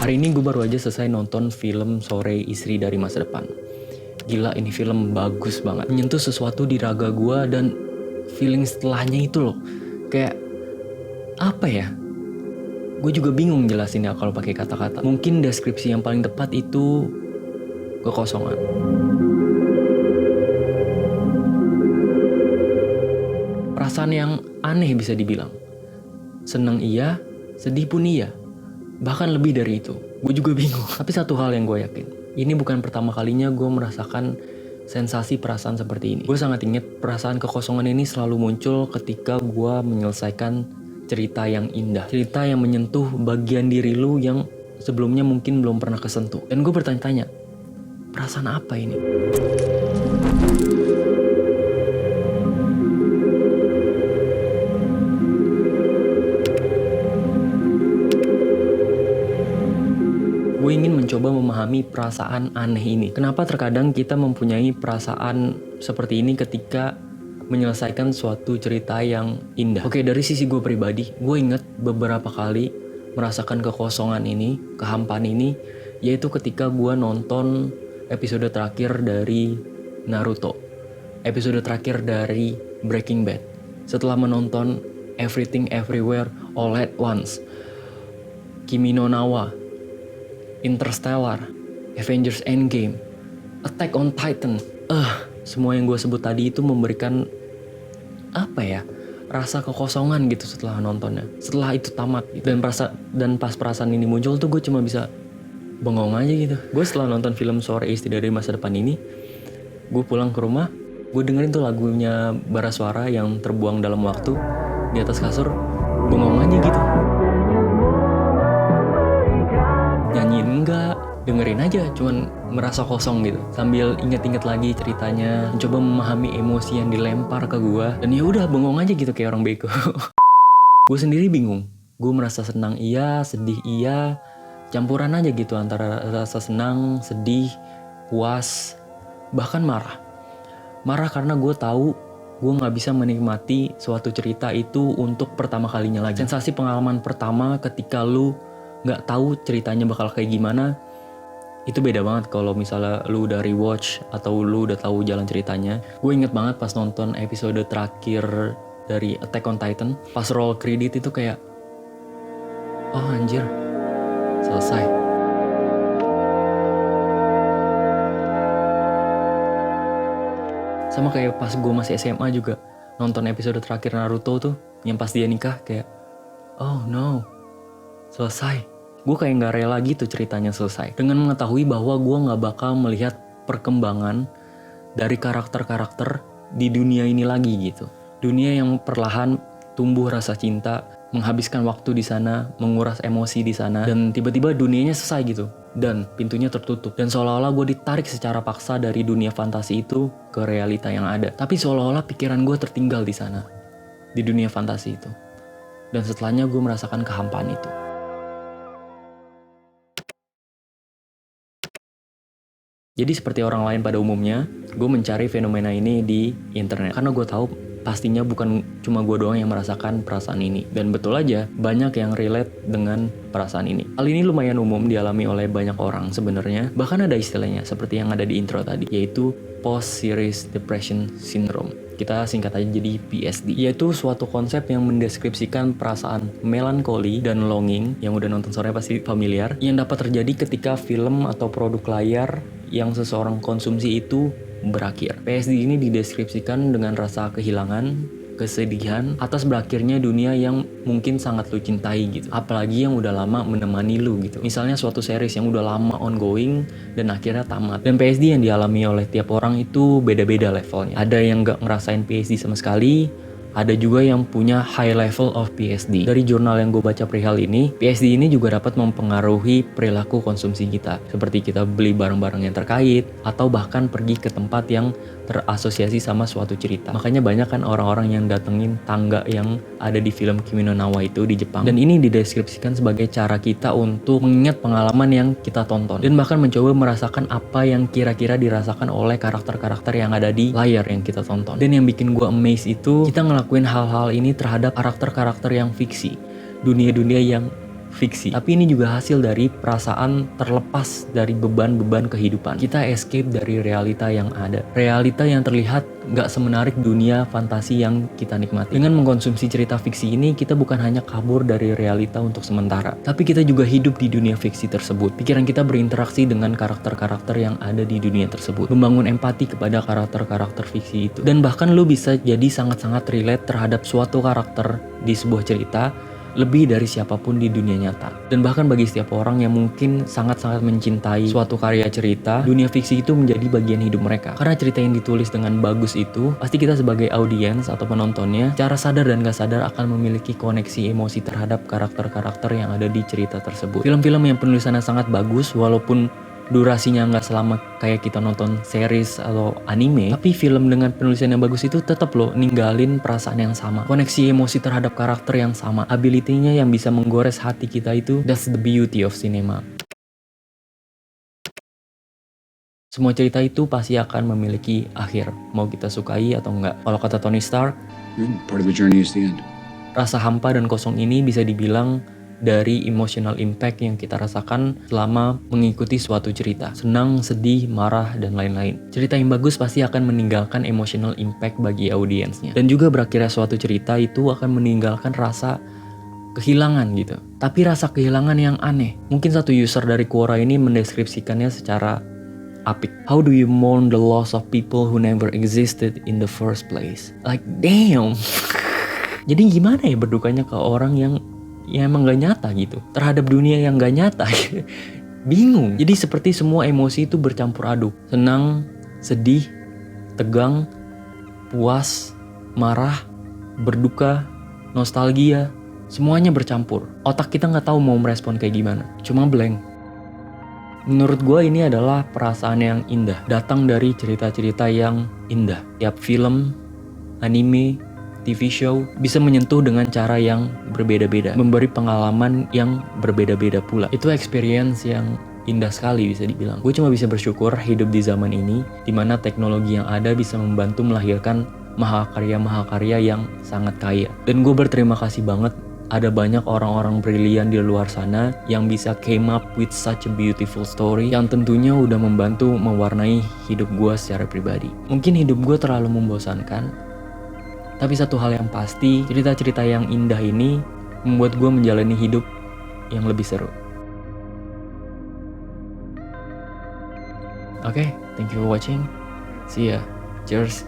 Hari ini gue baru aja selesai nonton film Sore Istri dari Masa Depan. Gila, ini film bagus banget, menyentuh sesuatu di raga gue, dan feeling setelahnya itu loh, kayak apa ya? Gue juga bingung jelasinnya kalau pakai kata-kata. Mungkin deskripsi yang paling tepat itu kekosongan. Perasaan yang aneh bisa dibilang. Senang iya, sedih pun iya. Bahkan lebih dari itu. Gue juga bingung. Tapi satu hal yang gue yakin, ini bukan pertama kalinya gue merasakan sensasi perasaan seperti ini. Gue sangat ingat perasaan kekosongan ini selalu muncul ketika gue menyelesaikan cerita yang indah. Cerita yang menyentuh bagian diri lu yang sebelumnya mungkin belum pernah kesentuh. Dan gue bertanya-tanya, perasaan apa ini? Gue ingin mencoba memahami perasaan aneh ini. Kenapa terkadang kita mempunyai perasaan seperti ini ketika menyelesaikan suatu cerita yang indah. Oke, dari sisi gue pribadi, gue inget beberapa kali merasakan kekosongan ini, kehampaan ini, yaitu ketika gue nonton episode terakhir dari Naruto, episode terakhir dari Breaking Bad. Setelah menonton Everything Everywhere All at Once, Kimi no Na wa, Interstellar, Avengers Endgame, Attack on Titan, semua yang gue sebut tadi itu memberikan apa ya, rasa kekosongan gitu setelah nontonnya. Setelah itu tamat gitu. Dan pas perasaan ini muncul tuh gue cuma bisa bengong aja gitu. Gue setelah nonton film Sore Istri dari Masa Depan ini, gue pulang ke rumah, gue dengerin tuh lagunya Bara Suara yang Terbuang Dalam Waktu di atas kasur, bengong aja gitu. Nyanyiin enggak, dengerin aja, cuman merasa kosong gitu. Sambil inget-inget lagi ceritanya, mencoba memahami emosi yang dilempar ke gue, dan ya udah bengong aja gitu kayak orang bego. Gue sendiri bingung. Gue merasa senang iya, sedih iya, campuran aja gitu antara rasa senang, sedih, puas, bahkan marah. Marah karena gue tahu gue nggak bisa menikmati suatu cerita itu untuk pertama kalinya lagi. Sensasi pengalaman pertama ketika lu nggak tahu ceritanya bakal kayak gimana, itu beda banget kalau misalnya lu udah rewatch atau lu udah tahu jalan ceritanya. Gue inget banget pas nonton episode terakhir dari Attack on Titan, pas roll credit itu kayak, oh anjir, selesai. Sama kayak pas gue masih SMA juga nonton episode terakhir Naruto tuh, yang pas dia nikah, kayak, oh no, selesai. Gue kayak gak rela gitu ceritanya selesai, dengan mengetahui bahwa gue gak bakal melihat perkembangan dari karakter-karakter di dunia ini lagi gitu. Dunia yang perlahan tumbuh rasa cinta, menghabiskan waktu di sana, menguras emosi di sana, dan tiba-tiba dunianya selesai gitu, dan pintunya tertutup. Dan seolah-olah gue ditarik secara paksa dari dunia fantasi itu ke realita yang ada. Tapi seolah-olah pikiran gue tertinggal di sana, di dunia fantasi itu. Dan setelahnya gue merasakan kehampaan itu. Jadi seperti orang lain pada umumnya, gue mencari fenomena ini di internet. Karena gue tahu pastinya bukan cuma gue doang yang merasakan perasaan ini. Dan betul aja, banyak yang relate dengan perasaan ini. Hal ini lumayan umum dialami oleh banyak orang sebenarnya. Bahkan ada istilahnya, seperti yang ada di intro tadi, yaitu Post-Series Depression Syndrome. Kita singkat aja jadi PSD. Yaitu suatu konsep yang mendeskripsikan perasaan melankoli dan longing, yang udah nonton Sore pasti familiar, yang dapat terjadi ketika film atau produk layar yang seseorang konsumsi itu berakhir. PSD ini dideskripsikan dengan rasa kehilangan, kesedihan atas berakhirnya dunia yang mungkin sangat lu cintai gitu. Apalagi yang udah lama menemani lu gitu. Misalnya suatu series yang udah lama ongoing dan akhirnya tamat. Dan PSD yang dialami oleh tiap orang itu beda-beda levelnya. Ada yang gak ngerasain PSD sama sekali, ada juga yang punya high level of PSD. Dari jurnal yang gue baca perihal ini, PSD ini juga dapat mempengaruhi perilaku konsumsi kita. Seperti kita beli barang-barang yang terkait, atau bahkan pergi ke tempat yang terasosiasi sama suatu cerita. Makanya banyak kan orang-orang yang datengin tangga yang ada di film Kimi no Na wa itu di Jepang. Dan ini dideskripsikan sebagai cara kita untuk mengingat pengalaman yang kita tonton. Dan bahkan mencoba merasakan apa yang kira-kira dirasakan oleh karakter-karakter yang ada di layar yang kita tonton. Dan yang bikin gue amazed itu, kita ngelakuin hal-hal ini terhadap karakter-karakter yang fiksi. Dunia-dunia yang fiksi, tapi ini juga hasil dari perasaan terlepas dari beban-beban kehidupan. Kita escape dari realita yang ada, realita yang terlihat gak semenarik dunia fantasi yang kita nikmati. Dengan mengkonsumsi cerita fiksi ini, kita bukan hanya kabur dari realita untuk sementara, tapi kita juga hidup di dunia fiksi tersebut. Pikiran kita berinteraksi dengan karakter-karakter yang ada di dunia tersebut, membangun empati kepada karakter-karakter fiksi itu, dan bahkan lu bisa jadi sangat-sangat relate terhadap suatu karakter di sebuah cerita lebih dari siapapun di dunia nyata. Dan bahkan bagi setiap orang yang mungkin sangat-sangat mencintai suatu karya cerita, dunia fiksi itu menjadi bagian hidup mereka. Karena cerita yang ditulis dengan bagus itu, pasti kita sebagai audiens atau penontonnya, secara sadar dan gak sadar akan memiliki koneksi emosi terhadap karakter-karakter yang ada di cerita tersebut. Film-film yang penulisannya sangat bagus, walaupun durasinya nggak selama kayak kita nonton series atau anime, tapi film dengan penulisan yang bagus itu tetap loh ninggalin perasaan yang sama, koneksi emosi terhadap karakter yang sama, ability-nya yang bisa menggores hati kita itu. That's the beauty of cinema. Semua cerita itu pasti akan memiliki akhir, mau kita sukai atau enggak. Kalau kata Tony Stark, part of the journey is the end. Rasa hampa dan kosong ini bisa dibilang dari emotional impact yang kita rasakan selama mengikuti suatu cerita. Senang, sedih, marah, dan lain-lain. Cerita yang bagus pasti akan meninggalkan emotional impact bagi audiensnya. Dan juga berakhirnya suatu cerita itu akan meninggalkan rasa kehilangan gitu. Tapi rasa kehilangan yang aneh. Mungkin satu user dari Quora ini mendeskripsikannya secara apik. How do you mourn the loss of people who never existed in the first place? Like damn. Jadi gimana ya berdukanya ke orang yang emang gak nyata gitu, terhadap dunia yang gak nyata. Bingung. Jadi seperti semua emosi itu bercampur aduk. Senang, sedih, tegang, puas, marah, berduka, nostalgia, semuanya bercampur. Otak kita gak tahu mau merespon kayak gimana, cuma blank. Menurut gue ini adalah perasaan yang indah, datang dari cerita-cerita yang indah. Tiap film, anime, TV show bisa menyentuh dengan cara yang berbeda-beda, memberi pengalaman yang berbeda-beda pula. Itu experience yang indah sekali bisa dibilang. Gue cuma bisa bersyukur hidup di zaman ini, dimana teknologi yang ada bisa membantu melahirkan mahakarya-mahakarya yang sangat kaya. Dan gue berterima kasih banget ada banyak orang-orang brilian di luar sana yang bisa came up with such a beautiful story yang tentunya udah membantu mewarnai hidup gue secara pribadi. Mungkin hidup gue terlalu membosankan, tapi satu hal yang pasti, cerita-cerita yang indah ini membuat gue menjalani hidup yang lebih seru. Oke, thank you for watching. See ya. Cheers.